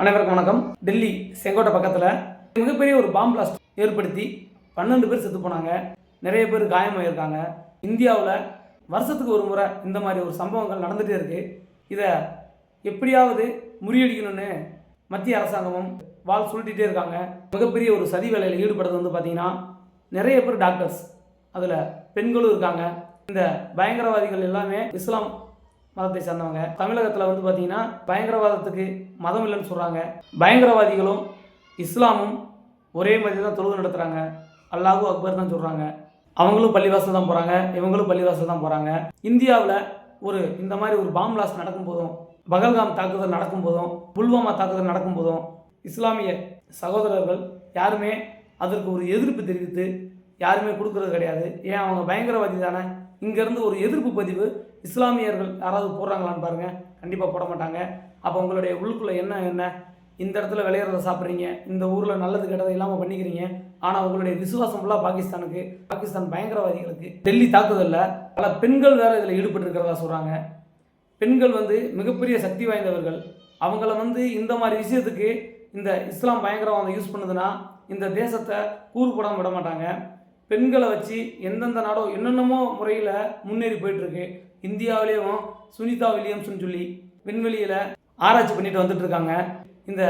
அனைவருக்கும் வணக்கம். டெல்லி செங்கோட்டை பக்கத்தில் மிகப்பெரிய ஒரு பாம் பிளாஸ்ட் ஏற்படுத்தி 12 பேர் செத்து போனாங்க. நிறைய பேர் காயமாயிருக்காங்க. இந்தியாவில் வருஷத்துக்கு ஒரு முறை இந்த மாதிரி ஒரு சம்பவங்கள் நடந்துகிட்டே இருக்குது. இதை எப்படியாவது முறியடிக்கணும்னு மத்திய அரசாங்கமும் வால் சுருட்டிகிட்டே இருக்காங்க. மிகப்பெரிய ஒரு சதி வேலையில் ஈடுபடுறது பார்த்தீங்கன்னா நிறைய பேர் டாக்டர்ஸ், அதில் பெண்களும் இருக்காங்க. இந்த பயங்கரவாதிகள் எல்லாமே இஸ்லாம் மதத்தை சேர்ந்தவங்க. தமிழகத்தில் பார்த்தீங்கன்னா பயங்கரவாதத்துக்கு மதம் இல்லைன்னு சொல்கிறாங்க. பயங்கரவாதிகளும் இஸ்லாமும் ஒரே மாதிரி தான் தொழுகை நடத்துகிறாங்க. அல்லாஹு அக்பர் தான் சொல்கிறாங்க. அவங்களும் பள்ளிவாசல் தான் போகிறாங்க, இவங்களும் பள்ளிவாசல் தான் போகிறாங்க. இந்தியாவில் இந்த மாதிரி ஒரு பாம் பிளாஸ்ட் நடக்கும்போதும், பகல்காம் தாக்குதல் நடக்கும்போதும், புல்வாமா தாக்குதல் நடக்கும்போதும் இஸ்லாமிய சகோதரர்கள் யாருமே அதற்கு ஒரு எதிர்ப்பு தெரிவித்து யாருமே கொடுக்கறது கிடையாது. ஏன், அவங்க பயங்கரவாதி தானே. இங்கேருந்து ஒரு எதிர்ப்பு பதிவு இஸ்லாமியர்கள் யாராவது போடுறாங்களான்னு பாருங்கள். கண்டிப்பாக போட மாட்டாங்க. அப்போ உங்களுடைய உள்ளுக்குள்ளே என்ன இந்த இடத்துல விளையிறத சாப்பிட்றீங்க, இந்த ஊரில் நல்லது கெட்டதை இல்லாமல் பண்ணிக்கிறீங்க. ஆனால் உங்களுடைய விசுவாசம் ஃபுல்லாக பாகிஸ்தானுக்கு, பாகிஸ்தான் பயங்கரவாதிகளுக்கு. டெல்லி தாக்குதலில் பல பெண்கள் வேறு இதில் ஈடுபட்டிருக்கிறதா சொல்கிறாங்க. பெண்கள் மிகப்பெரிய சக்தி வாய்ந்தவர்கள். அவங்கள இந்த மாதிரி விஷயத்துக்கு இந்த இஸ்லாம் பயங்கரவாதம் யூஸ் பண்ணுதுன்னா இந்த தேசத்தை கூறுபடாமல் விட மாட்டாங்க. பெண்களை வச்சு எந்தெந்த நாடோ என்னென்னமோ முறையில் முன்னேறி போயிட்டுருக்கு. இந்தியாவிலேயும் சுனிதா வில்லியம்ஸ்னு சொல்லி விண்வெளியில் ஆராய்ச்சி பண்ணிட்டு வந்துட்டு இருக்காங்க. இந்த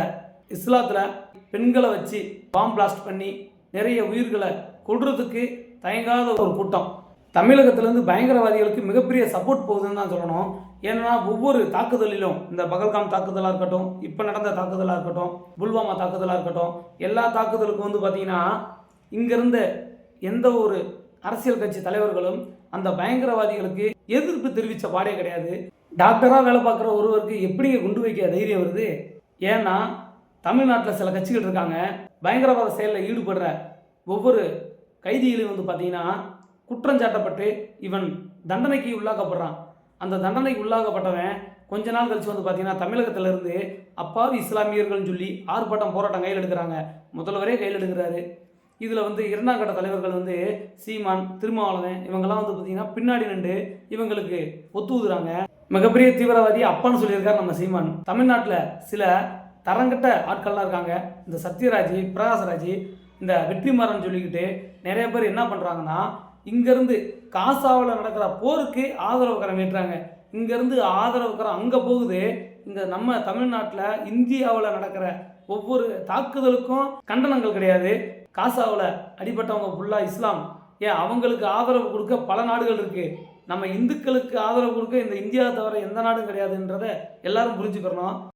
இஸ்லாத்தில் பெண்களை வச்சு பாம் பிளாஸ்ட் பண்ணி நிறைய உயிர்களை கொள்றதுக்கு தயங்காத ஒரு கூட்டம். தமிழகத்திலேருந்து பயங்கரவாதிகளுக்கு மிகப்பெரிய சப்போர்ட் போகுதுன்னு தான் சொல்லணும். ஏன்னா ஒவ்வொரு தாக்குதலிலும், இந்த பகல்காம் தாக்குதலாக இருக்கட்டும், இப்போ நடந்த தாக்குதலாக இருக்கட்டும், புல்வாமா தாக்குதலாக இருக்கட்டும், எல்லா தாக்குதலுக்கும் பார்த்தீங்கன்னா இங்கேருந்து எந்த ஒரு அரசியல் கட்சி தலைவர்களும் அந்த பயங்கரவாதிகளுக்கு எதிர்ப்பு தெரிவித்த பாடே கிடையாது. டாக்டராக வேலை பார்க்குற ஒருவருக்கு எப்படி குண்டு வைக்க தைரியம் வருது? ஏன்னா தமிழ்நாட்டில் சில கட்சிகள் இருக்காங்க. பயங்கரவாத செயலில் ஈடுபடுற ஒவ்வொரு கைதிகளையும் பார்த்தீங்கன்னா குற்றஞ்சாட்டப்பட்டு இவன் தண்டனைக்கு உள்ளாக்கப்படுறான். அந்த தண்டனைக்கு உள்ளாக்கப்பட்டவன் கொஞ்ச நாள் கழிச்சு பார்த்தீங்கன்னா தமிழகத்திலேருந்து அப்பாவி இஸ்லாமியர்கள்னு சொல்லி ஆர்ப்பாட்டம் போராட்டம் கையில் எடுக்கிறாங்க. முதல்வரே கையில் எடுக்கிறாரு. இதில் இரண்டாம் கட்ட தலைவர்கள் சீமான், திருமாவளவன் இவங்கெல்லாம் பார்த்தீங்கன்னா பின்னாடி நின்று இவங்களுக்கு ஒத்துவுதுறாங்க. மிகப்பெரிய தீவிரவாதி அப்பான்னு சொல்லியிருக்காரு நம்ம சீமான். தமிழ்நாட்டில் சில தரங்கட்ட ஆட்கள்லாம் இருக்காங்க. இந்த சத்யராஜ், பிரகாஷ்ராஜ், இந்த வெற்றிமாறன் சொல்லிக்கிட்டு நிறைய பேர் என்ன பண்ணுறாங்கன்னா, இங்கேருந்து காசாவில் நடக்கிற போருக்கு ஆதரவு கரம் ஏற்றுறாங்க. இங்கேருந்து ஆதரவு கரம் அங்கே போகுது. இந்த நம்ம தமிழ்நாட்டில் இந்தியாவில் நடக்கிற ஒவ்வொரு தாக்குதலுக்கும் கண்டனங்கள் கிடையாது. காசாவில் அடிபட்டவங்க ஃபுல்லாக இஸ்லாம். ஏன், அவங்களுக்கு ஆதரவு கொடுக்க பல நாடுகள் இருக்குது. நம்ம இந்துக்களுக்கு ஆதரவு கொடுக்க இந்த இந்தியா தவிர எந்த நாடும் கிடையாதுன்றதை எல்லாரும் புரிஞ்சுக்கிறணும்.